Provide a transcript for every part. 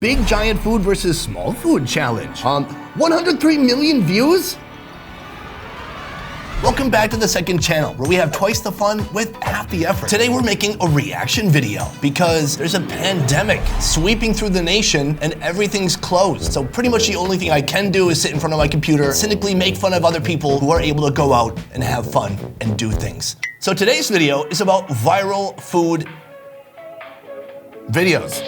Big giant food versus small food challenge. 103 million views? Welcome back to the second channel, where we have twice the fun with half the effort. Today we're making a reaction video because there's a pandemic sweeping through the nation and everything's closed. So pretty much the only thing I can do is sit in front of my computer, cynically make fun of other people who are able to go out and have fun and do things. So today's video is about viral food videos.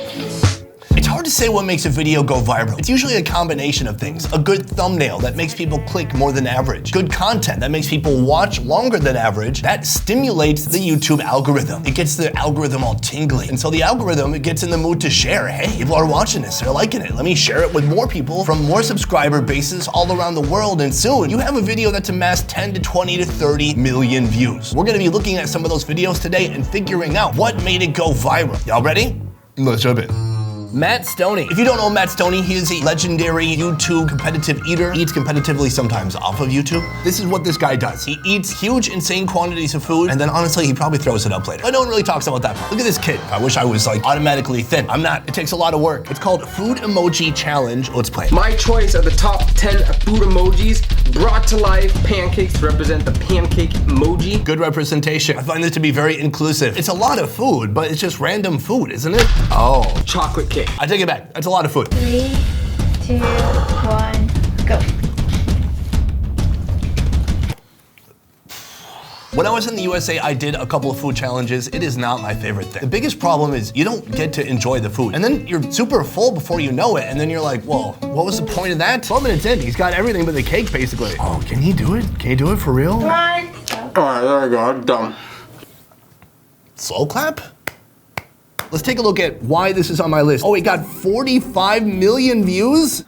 It's hard to say what makes a video go viral. It's usually a combination of things. A good thumbnail that makes people click more than average. Good content that makes people watch longer than average. That stimulates the YouTube algorithm. It gets the algorithm all tingly. And so the algorithm, it gets in the mood to share. Hey, people are watching this, they're liking it. Let me share it with more people from more subscriber bases all around the world. And soon you have a video that's amassed 10 to 20 to 30 million views. We're gonna be looking at some of those videos today and figuring out what made it go viral. Y'all ready? Let's jump in. Matt Stoney. If you don't know Matt Stoney, he is a legendary YouTube competitive eater. Eats competitively sometimes off of YouTube. This is what this guy does. He eats huge, insane quantities of food, and then honestly, he probably throws it up later. But no one really talks about that part. Look at this kid. I wish I was like automatically thin. I'm not. It takes a lot of work. It's called Food Emoji Challenge. Let's play. My choice are the top 10 food emojis brought to life. Pancakes to represent the pancake emoji. Good representation. I find this to be very inclusive. It's a lot of food, but it's just random food, isn't it? Oh. Chocolate cake. I take it back. That's a lot of food. 3, 2, 1, go. When I was in the USA, I did a couple of food challenges. It is not my favorite thing. The biggest problem is you don't get to enjoy the food. And then you're super full before you know it. And then you're like, whoa, what was the point of that? 12 minutes in, he's got everything but the cake, basically. Oh, can he do it? Can he do it for real? 1, go. All right, there we go, I'm done. Slow clap? Let's take a look at why this is on my list. Oh, it got 45 million views?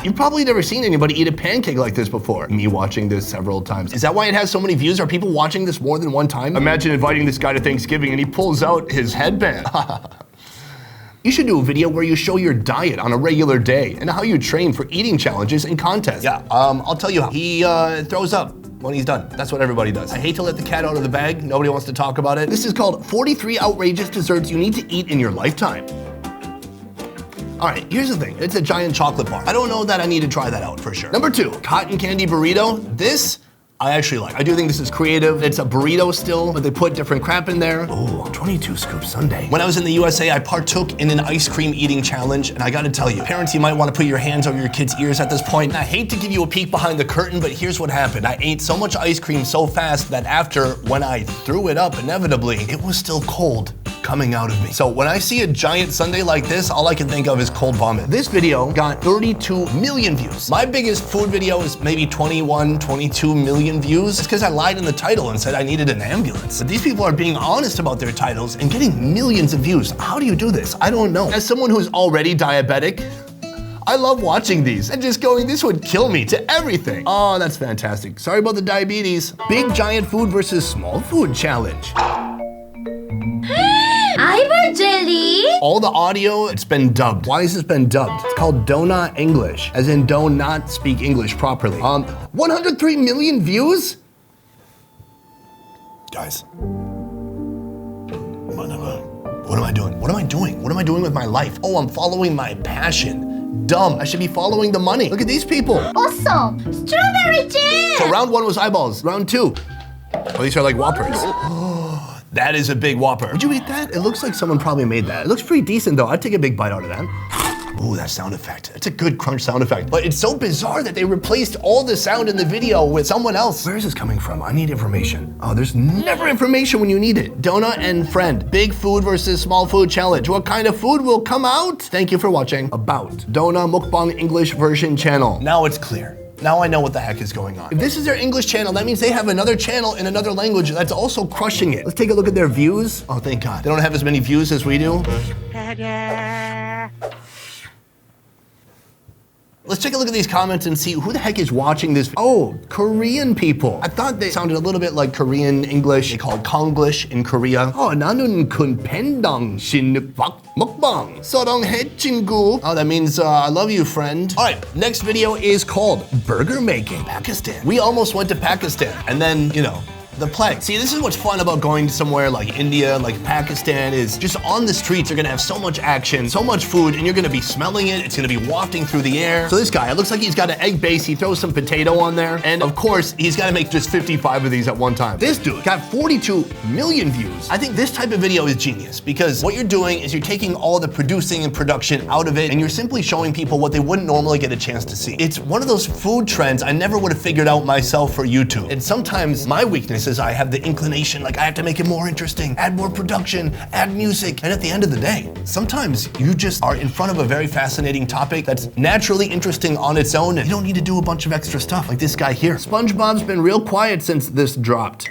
You've probably never seen anybody eat a pancake like this before. Me watching this several times. Is that why it has so many views? Are people watching this more than one time? Imagine inviting this guy to Thanksgiving and he pulls out his headband. You should do a video where you show your diet on a regular day and how you train for eating challenges and contests. Yeah, I'll tell you how. He throws up when he's done. That's what everybody does. I hate to let the cat out of the bag. Nobody wants to talk about it. This is called 43 outrageous desserts you need to eat in your lifetime. All right, here's the thing. It's a giant chocolate bar. I don't know that I need to try that out for sure. Number 2, cotton candy burrito. This, I actually like. I do think this is creative. It's a burrito still, but they put different crap in there. Oh, 22 scoop sundae. When I was in the USA, I partook in an ice cream eating challenge, and I gotta tell you, parents, you might wanna put your hands over your kids' ears at this point. And I hate to give you a peek behind the curtain, but here's what happened. I ate so much ice cream so fast that after, when I threw it up, inevitably, it was still cold coming out of me. So when I see a giant sundae like this, all I can think of is cold vomit. This video got 32 million views. My biggest food video is maybe 21, 22 million views. It's because I lied in the title and said I needed an ambulance. But these people are being honest about their titles and getting millions of views. How do you do this? I don't know. As someone who's already diabetic, I love watching these and just going, this would kill me to everything. Oh, that's fantastic. Sorry about the diabetes. Big giant food versus small food challenge. Iver jelly? All the audio, it's been dubbed. Why has this been dubbed? It's called Do Not English, as in do not speak English properly. 103 million views? Guys, what am I doing? What am I doing? What am I doing with my life? Oh, I'm following my passion. Dumb, I should be following the money. Look at these people. Awesome! Strawberry jam! So round 1 was eyeballs, round 2. Oh, these are like Whoppers. That is a big Whopper. Would you eat that? It looks like someone probably made that. It looks pretty decent though. I'd take a big bite out of that. Ooh, that sound effect. It's a good crunch sound effect. But it's so bizarre that they replaced all the sound in the video with someone else. Where is this coming from? I need information. Oh, there's never information when you need it. Donut and friend. Big food versus small food challenge. What kind of food will come out? Thank you for watching. About Donut Mukbang English version channel. Now it's clear. Now I know what the heck is going on. If this is their English channel, that means they have another channel in another language that's also crushing it. Let's take a look at their views. Oh, thank God. They don't have as many views as we do. Let's take a look at these comments and see who the heck is watching this. Oh, Korean people. I thought they sounded a little bit like Korean English. They call it Konglish in Korea. Oh, 나는 큰 팬당 신늑박 먹방 사랑해 친구. Oh, that means I love you, friend. All right, next video is called Burger Making Pakistan. We almost went to Pakistan, and then, you know, the plague. See, this is what's fun about going to somewhere like India, like Pakistan, is just on the streets, you're gonna have so much action, so much food, and you're gonna be smelling it. It's gonna be wafting through the air. So this guy, it looks like he's got an egg base. He throws some potato on there. And of course, he's gotta make just 55 of these at one time. This dude got 42 million views. I think this type of video is genius because what you're doing is you're taking all the producing and production out of it, and you're simply showing people what they wouldn't normally get a chance to see. It's one of those food trends I never would have figured out myself for YouTube. And sometimes my weakness is I have the inclination, like I have to make it more interesting, add more production, add music. And at the end of the day, sometimes you just are in front of a very fascinating topic that's naturally interesting on its own, and you don't need to do a bunch of extra stuff like this guy here. SpongeBob's been real quiet since this dropped.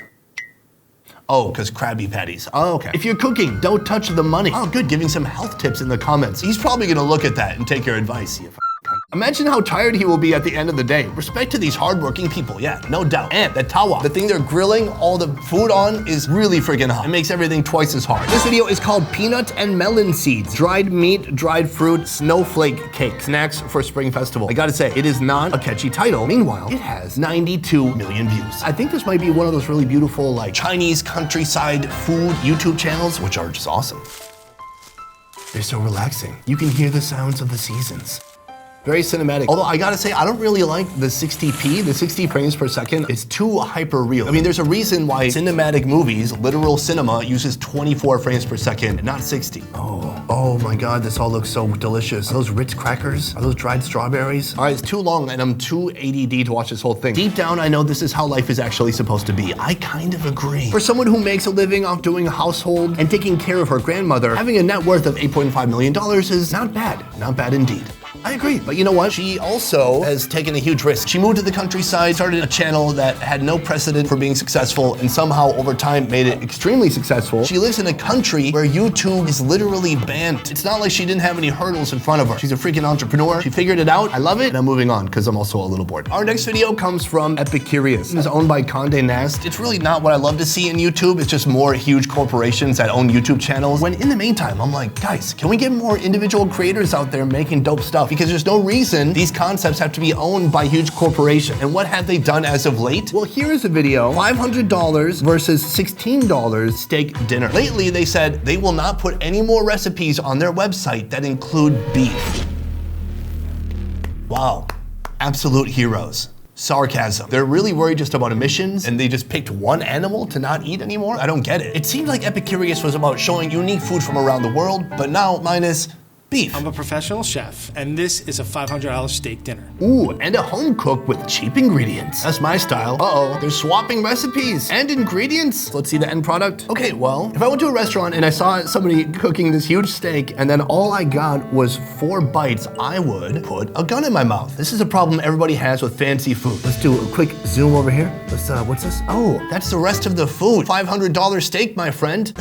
Oh, because Krabby Patties. Oh, okay. If you're cooking, don't touch the money. Oh, good, giving some health tips in the comments. He's probably gonna look at that and take your advice, you f***ing cunt. Imagine how tired he will be at the end of the day. Respect to these hardworking people, yeah, no doubt. And the tawa, the thing they're grilling all the food on, is really freaking hot. It makes everything twice as hard. This video is called Peanut and Melon Seeds, dried meat, dried fruit, snowflake cake, snacks for Spring Festival. I gotta say, it is not a catchy title. Meanwhile, it has 92 million views. I think this might be one of those really beautiful, like, Chinese countryside food YouTube channels, which are just awesome. They're so relaxing. You can hear the sounds of the seasons. Very cinematic. Although I gotta say, I don't really like the 60p, the 60 frames per second. It's too hyper real. I mean, there's a reason why cinematic movies, literal cinema, uses 24 frames per second, not 60. Oh my God, this all looks so delicious. Are those Ritz crackers? Are those dried strawberries? All right, it's too long and I'm too ADD to watch this whole thing. Deep down, I know this is how life is actually supposed to be. I kind of agree. For someone who makes a living off doing a household and taking care of her grandmother, having a net worth of $8.5 million is not bad. Not bad indeed. I agree, but you know what? She also has taken a huge risk. She moved to the countryside, started a channel that had no precedent for being successful, and somehow over time made it extremely successful. She lives in a country where YouTube is literally banned. It's not like she didn't have any hurdles in front of her. She's a freaking entrepreneur. She figured it out. I love it, and I'm moving on because I'm also a little bored. Our next video comes from Epicurious. It's owned by Condé Nast. It's really not what I love to see in YouTube. It's just more huge corporations that own YouTube channels. When in the meantime, I'm like, guys, can we get more individual creators out there making dope stuff? Because there's no reason these concepts have to be owned by huge corporations. And what have they done as of late? Well, here is a video, $500 versus $16 steak dinner. Lately, they said they will not put any more recipes on their website that include beef. Wow, absolute heroes. Sarcasm. They're really worried just about emissions and they just picked one animal to not eat anymore? I don't get it. It seemed like Epicurious was about showing unique food from around the world, but now mine is beef. I'm a professional chef, and this is a $500 steak dinner. Ooh, and a home cook with cheap ingredients. That's my style. Uh-oh, they're swapping recipes and ingredients. Let's see the end product. Okay, well, if I went to a restaurant and I saw somebody cooking this huge steak and then all I got was 4 bites, I would put a gun in my mouth. This is a problem everybody has with fancy food. Let's do a quick zoom over here. Let's, what's this? Oh, that's the rest of the food. $500 steak, my friend.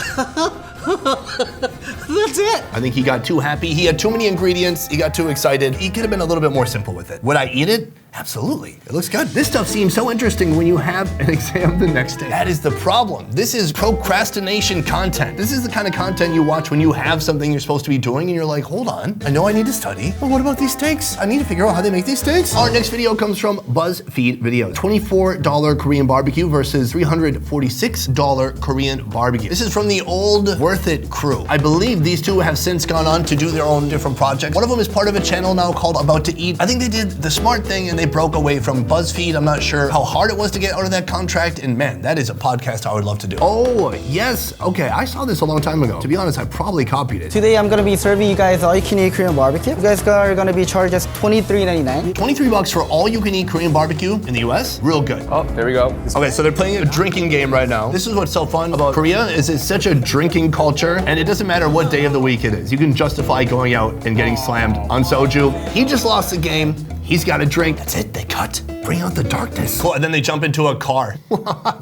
That's it. I think he got too happy. He had too many ingredients. He got too excited. He could have been a little bit more simple with it. Would I eat it? Absolutely. It looks good. This stuff seems so interesting when you have an exam the next day. That is the problem. This is procrastination content. This is the kind of content you watch when you have something you're supposed to be doing and you're like, hold on, I know I need to study, but what about these steaks? I need to figure out how they make these steaks. Our next video comes from Buzzfeed videos. $24 Korean barbecue versus $346 Korean barbecue. This is from the old Worth It crew. I believe these two have since gone on to do their own different projects. One of them is part of a channel now called About to Eat. I think they did the smart thing and they broke away from Buzzfeed. I'm not sure how hard it was to get out of that contract, and man, that is a podcast I would love to do. Oh, yes, okay, I saw this a long time ago. To be honest, I probably copied it. Today I'm gonna be serving you guys all you can eat Korean barbecue. You guys are gonna be charged just $23.99. $23 for all you can eat Korean barbecue in the US? Real good. Oh, there we go. Okay, so they're playing a drinking game right now. This is what's so fun about Korea is it's such a drinking culture, and it doesn't matter what day of the week it is. You can justify going out and getting slammed on soju. He just lost the game. He's got a drink. That's it, they cut. Bring out the darkness. Cool, and then they jump into a car.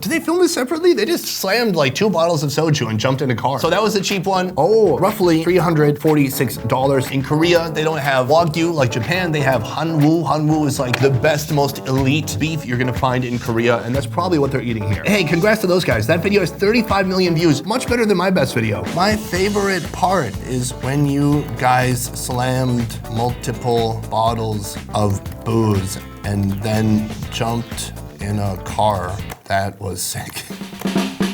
Did they film this separately? They just slammed like 2 bottles of soju and jumped in a car. So that was the cheap one. Oh, roughly $346. In Korea, they don't have Wagyu like Japan. They have Hanwoo. Hanwoo is like the best, most elite beef you're gonna find in Korea, and that's probably what they're eating here. Hey, congrats to those guys. That video has 35 million views, much better than my best video. My favorite part is when you guys slammed multiple bottles of booze and then jumped in a car. That was sick.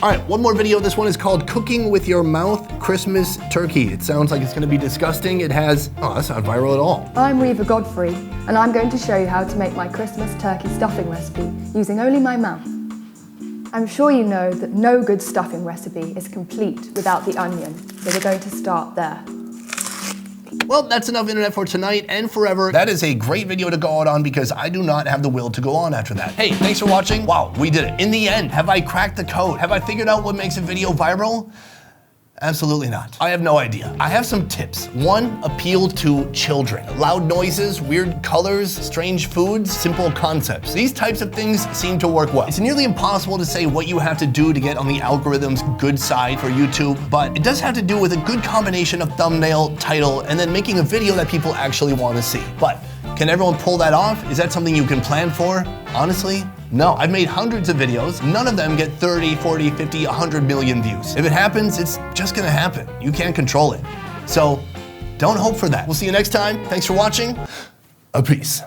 All right, one more video. This one is called Cooking with Your Mouth Christmas Turkey. It sounds like it's gonna be disgusting. It has, oh, that's not viral at all. I'm Reva Godfrey, and I'm going to show you how to make my Christmas turkey stuffing recipe using only my mouth. I'm sure you know that no good stuffing recipe is complete without the onion, so we're going to start there. Well, that's enough internet for tonight and forever. That is a great video to go out on because I do not have the will to go on after that. Hey, thanks for watching. Wow, we did it. In the end, have I cracked the code? Have I figured out what makes a video viral? Absolutely not. I have no idea. I have some tips. One, appeal to children. Loud noises, weird colors, strange foods, simple concepts. These types of things seem to work well. It's nearly impossible to say what you have to do to get on the algorithm's good side for YouTube, but it does have to do with a good combination of thumbnail, title, and then making a video that people actually want to see. But can everyone pull that off? Is that something you can plan for? Honestly, no. I've made hundreds of videos. None of them get 30, 40, 50, 100 million views. If it happens, it's just gonna happen. You can't control it. So don't hope for that. We'll see you next time. Thanks for watching. A peace.